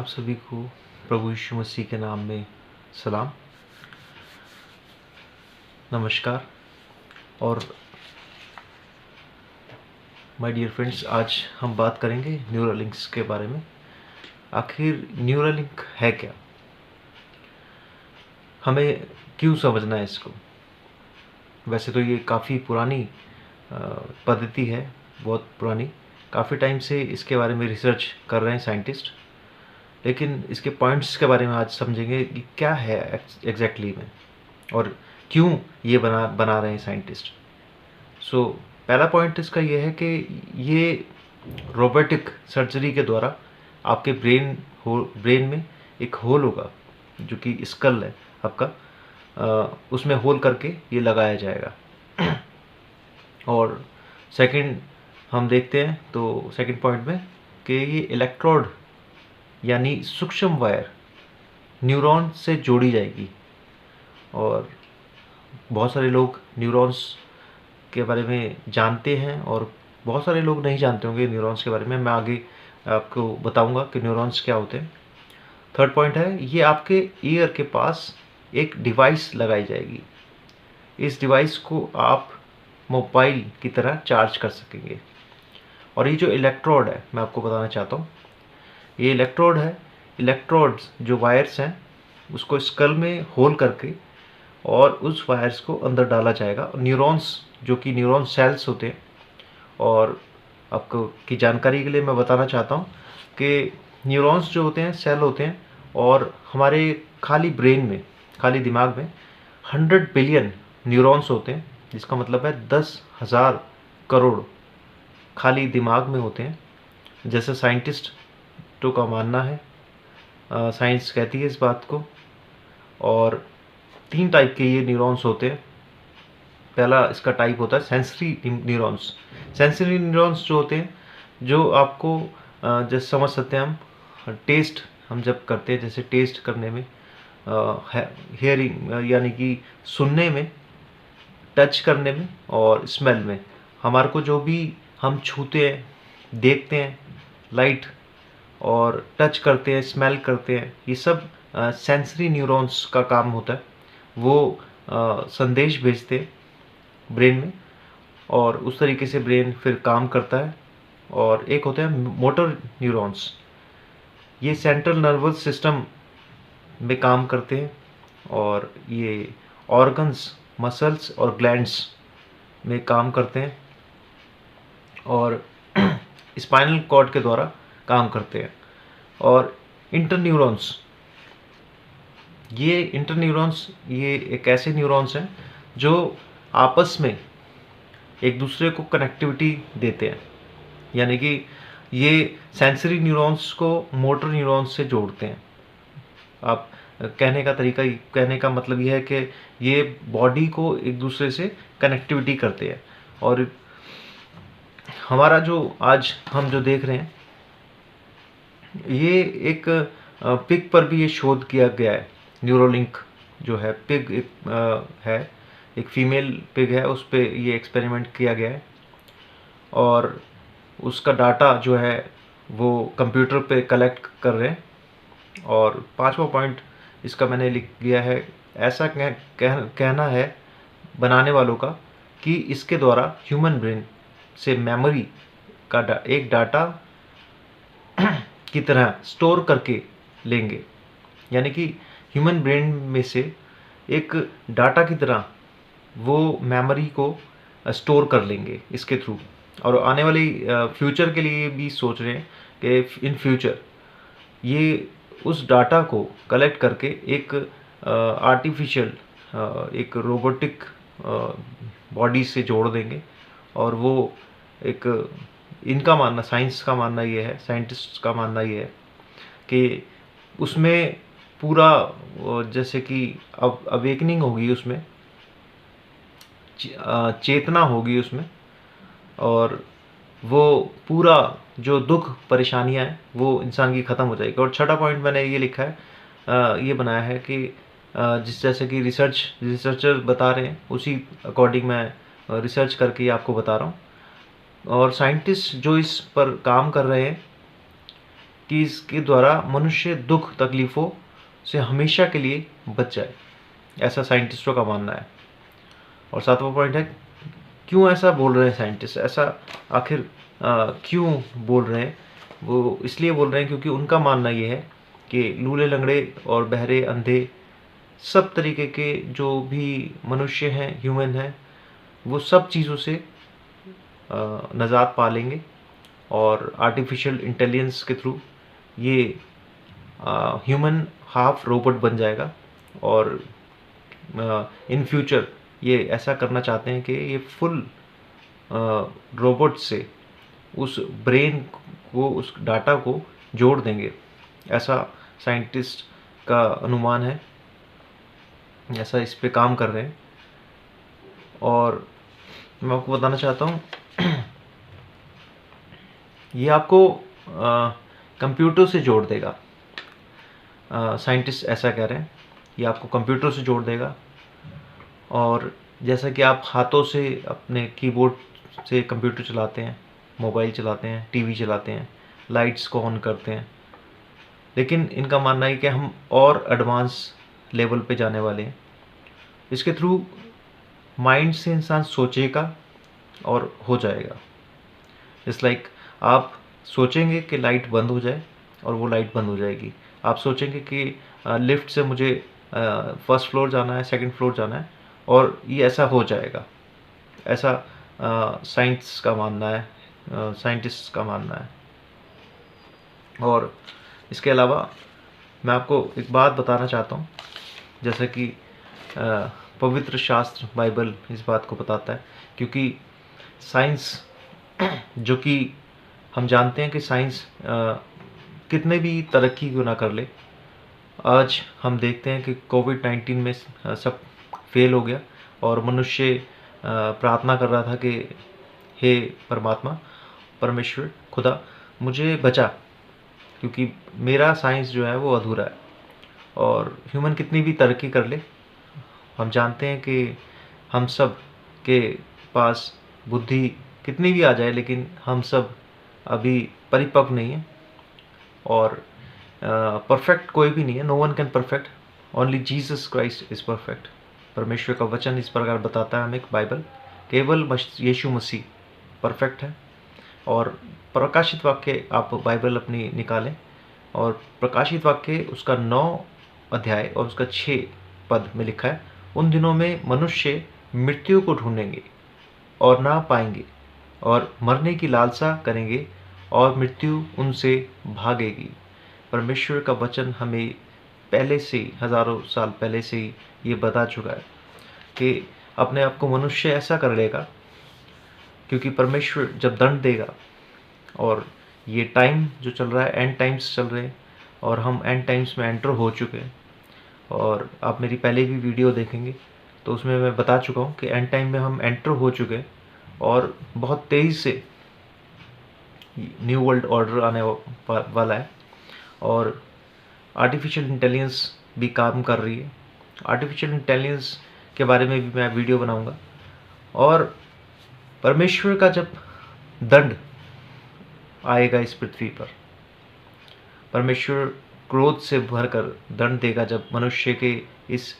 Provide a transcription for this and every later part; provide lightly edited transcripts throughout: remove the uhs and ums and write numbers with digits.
आप सभी को प्रभु यीशु मसीह के नाम में सलाम, नमस्कार। और माय डियर फ्रेंड्स, आज हम बात करेंगे न्यूरालिंक्स के बारे में। आखिर न्यूरालिंक है क्या, हमें क्यों समझना है इसको। वैसे तो ये काफ़ी पुरानी पद्धति है, बहुत पुरानी। काफ़ी टाइम से इसके बारे में रिसर्च कर रहे हैं साइंटिस्ट, लेकिन इसके पॉइंट्स के बारे में आज समझेंगे कि क्या है एग्जैक्टली में और क्यों ये बना रहे हैं साइंटिस्ट। सो पहला पॉइंट इसका ये है कि ये रोबोटिक सर्जरी के द्वारा आपके ब्रेन में एक होल होगा, जो कि स्कल है आपका, उसमें होल करके ये लगाया जाएगा। और सेकंड हम देखते हैं तो सेकंड पॉइंट में कि ये इलेक्ट्रोड यानी सूक्ष्म वायर न्यूरॉन से जोड़ी जाएगी। और बहुत सारे लोग न्यूरॉन्स के बारे में जानते हैं और बहुत सारे लोग नहीं जानते होंगे न्यूरॉन्स के बारे में। मैं आगे आपको बताऊंगा कि न्यूरॉन्स क्या होते हैं। थर्ड पॉइंट है, ये आपके ईयर के पास एक डिवाइस लगाई जाएगी। इस डिवाइस को आप मोबाइल की तरह चार्ज कर सकेंगे। और ये जो इलेक्ट्रोड है, मैं आपको बताना चाहता हूँ, ये इलेक्ट्रोड है। इलेक्ट्रोड्स जो वायर्स हैं उसको स्कल में होल करके और उस वायर्स को अंदर डाला जाएगा। न्यूरॉन्स जो कि न्यूरॉन सेल्स होते हैं, और आपको की जानकारी के लिए मैं बताना चाहता हूँ कि न्यूरॉन्स जो होते हैं सेल होते हैं, और हमारे खाली ब्रेन में, खाली दिमाग में 100 बिलियन न्यूरॉन्स होते हैं, जिसका मतलब है 10,000 करोड़ खाली दिमाग में होते हैं, जैसे साइंटिस्टों का मानना है। साइंस कहती है इस बात को। और 3 टाइप के ये न्यूरॉन्स होते हैं। पहला इसका टाइप होता है सेंसरी न्यूरॉन्स। सेंसरी न्यूरॉन्स जो होते हैं, जो आपको जैसे समझ सकते हैं हम, टेस्ट हम जब करते हैं, जैसे टेस्ट करने में, हियरिंग यानी कि सुनने में, टच करने में और स्मेल में, हमारे को जो भी हम छूते हैं, देखते हैं, लाइट और टच करते हैं, स्मेल करते हैं, ये सब सेंसरी न्यूरॉन्स का काम होता है। वो संदेश भेजते हैं ब्रेन में, और उस तरीके से ब्रेन फिर काम करता है। और एक होते हैं मोटर न्यूरॉन्स, ये सेंट्रल नर्वस सिस्टम में काम करते हैं, और ये ऑर्गन्स, मसल्स और ग्लैंड्स में काम करते हैं, और स्पाइनल कॉर्ड के द्वारा काम करते हैं। और इंटरन्यूरॉन्स, ये इंटरन्यूरॉन्स ये एक ऐसे न्यूरॉन्स हैं जो आपस में एक दूसरे को कनेक्टिविटी देते हैं, यानी कि ये सेंसरी न्यूरॉन्स को मोटर न्यूरॉन्स से जोड़ते हैं। आप कहने का तरीका, कहने का मतलब यह है कि ये बॉडी को एक दूसरे से कनेक्टिविटी करते हैं। और हमारा जो आज हम जो देख रहे हैं, ये एक पिग पर भी ये शोध किया गया है। न्यूरोलिंक जो है, पिग है, एक फीमेल पिग है, उस पर ये एक्सपेरिमेंट किया गया है। और उसका डाटा जो है वो कंप्यूटर पे कलेक्ट कर रहे हैं। और 5वां पॉइंट इसका मैंने लिख लिया है, ऐसा कहना है बनाने वालों का कि इसके द्वारा ह्यूमन ब्रेन से मेमोरी का एक डाटा की तरह स्टोर करके लेंगे, यानी कि ह्यूमन ब्रेन में से एक डाटा की तरह वो मेमोरी को स्टोर कर लेंगे इसके थ्रू। और आने वाली फ्यूचर के लिए भी सोच रहे हैं कि इन फ्यूचर ये उस डाटा को कलेक्ट करके एक आर्टिफिशियल, एक रोबोटिक बॉडी से जोड़ देंगे। और वो एक, इनका मानना, साइंस का मानना ये है, साइंटिस्ट का मानना ये है कि उसमें पूरा जैसे कि अब अवेकनिंग होगी, उसमें चेतना होगी उसमें, और वो पूरा जो दुख परेशानियां हैं वो इंसान की ख़त्म हो जाएगी। और छठा पॉइंट मैंने ये लिखा है, ये बनाया है कि जिस जैसे कि रिसर्चर बता रहे हैं, उसी अकॉर्डिंग मैं रिसर्च करके आपको बता रहा हूँ। और साइंटिस्ट जो इस पर काम कर रहे हैं, कि इसके द्वारा मनुष्य दुख तकलीफ़ों से हमेशा के लिए बच जाए, ऐसा साइंटिस्टों का मानना है। और सातवां पॉइंट है, क्यों ऐसा बोल रहे हैं साइंटिस्ट, ऐसा आखिर क्यों बोल रहे हैं? वो इसलिए बोल रहे हैं क्योंकि उनका मानना ये है कि लूले लंगड़े और बहरे अंधे सब तरीके के जो भी मनुष्य हैं, ह्यूमन हैं, वो सब चीज़ों से निजात पा लेंगे और आर्टिफिशियल इंटेलिजेंस के थ्रू ये ह्यूमन हाफ रोबोट बन जाएगा। और इन फ्यूचर ये ऐसा करना चाहते हैं कि ये फुल रोबोट से उस ब्रेन को, उस डाटा को जोड़ देंगे, ऐसा साइंटिस्ट का अनुमान है, ऐसा इस पे काम कर रहे हैं। और मैं आपको बताना चाहता हूँ ये आपको कंप्यूटर से जोड़ देगा। साइंटिस्ट ऐसा कह रहे हैं, ये आपको कंप्यूटर से जोड़ देगा। और जैसा कि आप हाथों से अपने कीबोर्ड से कंप्यूटर चलाते हैं, मोबाइल चलाते हैं, टीवी चलाते हैं, लाइट्स को ऑन करते हैं, लेकिन इनका मानना है कि हम और एडवांस लेवल पे जाने वाले हैं। इसके थ्रू माइंड से इंसान सोचेगा और हो जाएगा। इट्स लाइक आप सोचेंगे कि लाइट बंद हो जाए और वो लाइट बंद हो जाएगी। आप सोचेंगे कि लिफ्ट से मुझे फर्स्ट फ्लोर जाना है, सेकंड फ्लोर जाना है, और ये ऐसा हो जाएगा। ऐसा साइंस का मानना है, साइंटिस्ट का मानना है। और इसके अलावा मैं आपको एक बात बताना चाहता हूँ, जैसे कि पवित्र शास्त्र बाइबल इस बात को बताता है, क्योंकि साइंस जो कि हम जानते हैं कि साइंस कितने भी तरक्की क्यों ना कर ले, आज हम देखते हैं कि कोविड-19 में सब फेल हो गया और मनुष्य प्रार्थना कर रहा था कि हे परमात्मा, परमेश्वर, खुदा मुझे बचा, क्योंकि मेरा साइंस जो है वो अधूरा है। और ह्यूमन कितनी भी तरक्की कर ले, हम जानते हैं कि हम सब के पास बुद्धि कितनी भी आ जाए, लेकिन हम सब अभी परिपक्व नहीं है और परफेक्ट कोई भी नहीं है। No one can perfect, only Jesus Christ is perfect. परमेश्वर का वचन इस प्रकार बताता है हमें, बाइबल, केवल यीशु मसीह परफेक्ट है। और प्रकाशित वाक्य आप बाइबल अपनी निकालें, और प्रकाशित वाक्य उसका 9 अध्याय और उसका 6 पद में लिखा है, उन दिनों में मनुष्य मृत्यु को ढूंढेंगे और ना पाएंगे, और मरने की लालसा करेंगे और मृत्यु उनसे भागेगी। परमेश्वर का वचन हमें पहले से, हज़ारों साल पहले से ही ये बता चुका है कि अपने आप को मनुष्य ऐसा कर लेगा, क्योंकि परमेश्वर जब दंड देगा, और ये टाइम जो चल रहा है, एंड टाइम्स चल रहे हैं, और हम एंड टाइम्स में एंटर हो चुके हैं। और आप मेरी पहले भी वीडियो देखेंगे तो उसमें मैं बता चुका हूँ कि एंड टाइम में हम एंटर हो चुके हैं, और बहुत तेज़ी से न्यू वर्ल्ड ऑर्डर आने वाला है। और आर्टिफिशियल इंटेलिजेंस भी काम कर रही है। आर्टिफिशियल इंटेलिजेंस के बारे में भी मैं वीडियो बनाऊंगा। और परमेश्वर का जब दंड आएगा इस पृथ्वी पर, परमेश्वर क्रोध से भरकर दंड देगा जब मनुष्य के इस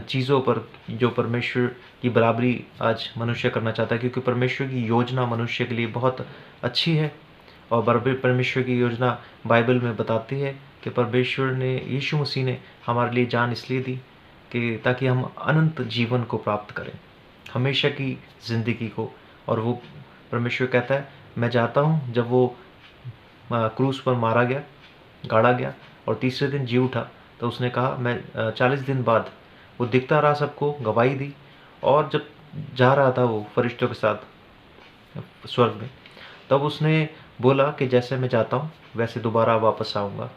चीज़ों पर जो परमेश्वर की बराबरी आज मनुष्य करना चाहता है, क्योंकि परमेश्वर की योजना मनुष्य के लिए बहुत अच्छी है। और परमेश्वर की योजना बाइबल में बताती है कि परमेश्वर ने, यीशु मसीह ने हमारे लिए जान इसलिए दी कि ताकि हम अनंत जीवन को प्राप्त करें, हमेशा की ज़िंदगी को। और वो परमेश्वर कहता है, मैं जाता हूँ, जब वो क्रूस पर मारा गया, गाड़ा गया और तीसरे दिन जी उठा, तो उसने कहा, मैं 40 दिन बाद वो दिखता रहा सबको, गवाही दी। और जब जा रहा था वो फरिश्तों के साथ स्वर्ग में, तब उसने बोला कि जैसे मैं जाता हूँ वैसे दोबारा वापस आऊँगा,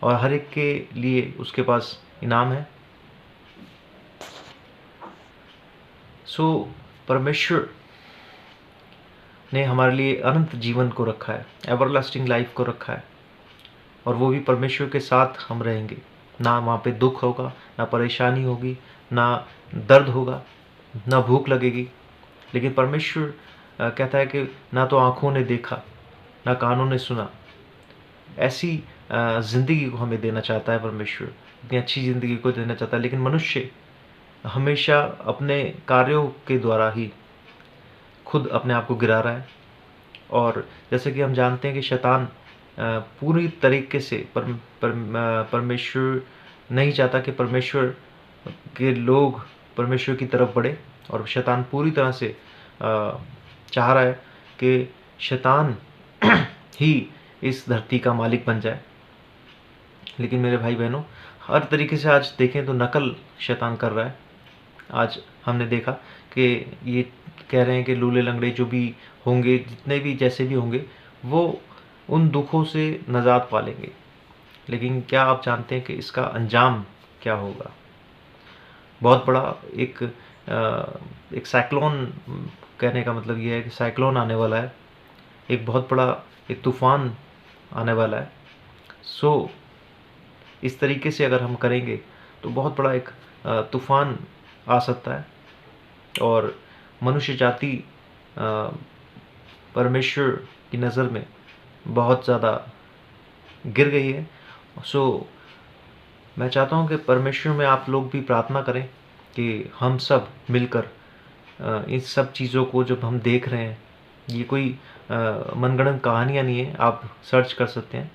और हर एक के लिए उसके पास इनाम है। सो परमेश्वर ने हमारे लिए अनंत जीवन को रखा है, एवरलास्टिंग लाइफ को रखा है, और वो भी परमेश्वर के साथ हम रहेंगे। ना वहाँ पे दुख होगा, ना परेशानी होगी, ना दर्द होगा, ना भूख लगेगी। लेकिन परमेश्वर कहता है कि ना तो आँखों ने देखा, ना कानों ने सुना, ऐसी ज़िंदगी को हमें देना चाहता है परमेश्वर, इतनी अच्छी ज़िंदगी को देना चाहता है, लेकिन मनुष्य हमेशा अपने कार्यों के द्वारा ही खुद अपने आप को गिरा रहा है। और जैसे कि हम जानते हैं कि शैतान पूरी तरीके से परमेश्वर नहीं चाहता कि परमेश्वर के लोग परमेश्वर की तरफ बढ़े, और शैतान पूरी तरह से चाह रहा है कि शैतान ही इस धरती का मालिक बन जाए। लेकिन मेरे भाई बहनों, हर तरीके से आज देखें तो नकल शैतान कर रहा है। आज हमने देखा कि ये कह रहे हैं कि लूले लंगड़े जो भी होंगे, जितने भी जैसे भी होंगे, वो उन दुखों से नजात पालेंगे। लेकिन क्या आप जानते हैं कि इसका अंजाम क्या होगा? बहुत बड़ा एक साइक्लोन, कहने का मतलब ये है कि साइक्लोन आने वाला है, एक बहुत बड़ा एक तूफान आने वाला है। सो इस तरीके से अगर हम करेंगे तो बहुत बड़ा एक तूफान आ सकता है, और मनुष्य जाति परमेश्वर की नज़र में बहुत ज़्यादा गिर गई है। सो मैं चाहता हूँ कि परमेश्वर में आप लोग भी प्रार्थना करें कि हम सब मिलकर इन सब चीज़ों को जब हम देख रहे हैं, ये कोई मनगढ़ंत कहानियाँ नहीं है, आप सर्च कर सकते हैं।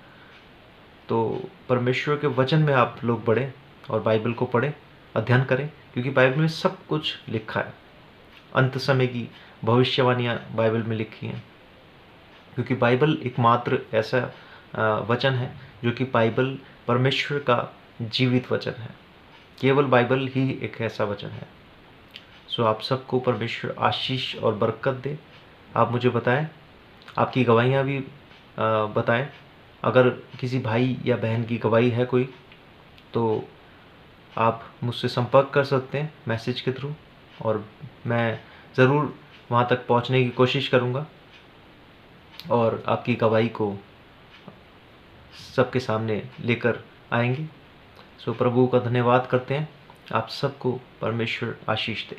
तो परमेश्वर के वचन में आप लोग बढ़ें और बाइबल को पढ़ें, अध्ययन करें, क्योंकि बाइबल में सब कुछ लिखा है। अंत समय की भविष्यवाणियाँ बाइबल में लिखी हैं, क्योंकि बाइबल एकमात्र ऐसा वचन है जो कि बाइबल परमेश्वर का जीवित वचन है। केवल बाइबल ही एक ऐसा वचन है। सो आप सबको परमेश्वर आशीष और बरकत दे। आप मुझे बताएं, आपकी गवाहियाँ भी बताएं। अगर किसी भाई या बहन की गवाही है कोई, तो आप मुझसे संपर्क कर सकते हैं मैसेज के थ्रू, और मैं ज़रूर वहाँ तक पहुँचने की कोशिश करूँगा और आपकी गवाही को सबके सामने लेकर आएंगे। सो प्रभु का धन्यवाद करते हैं। आप सबको परमेश्वर आशीष दे।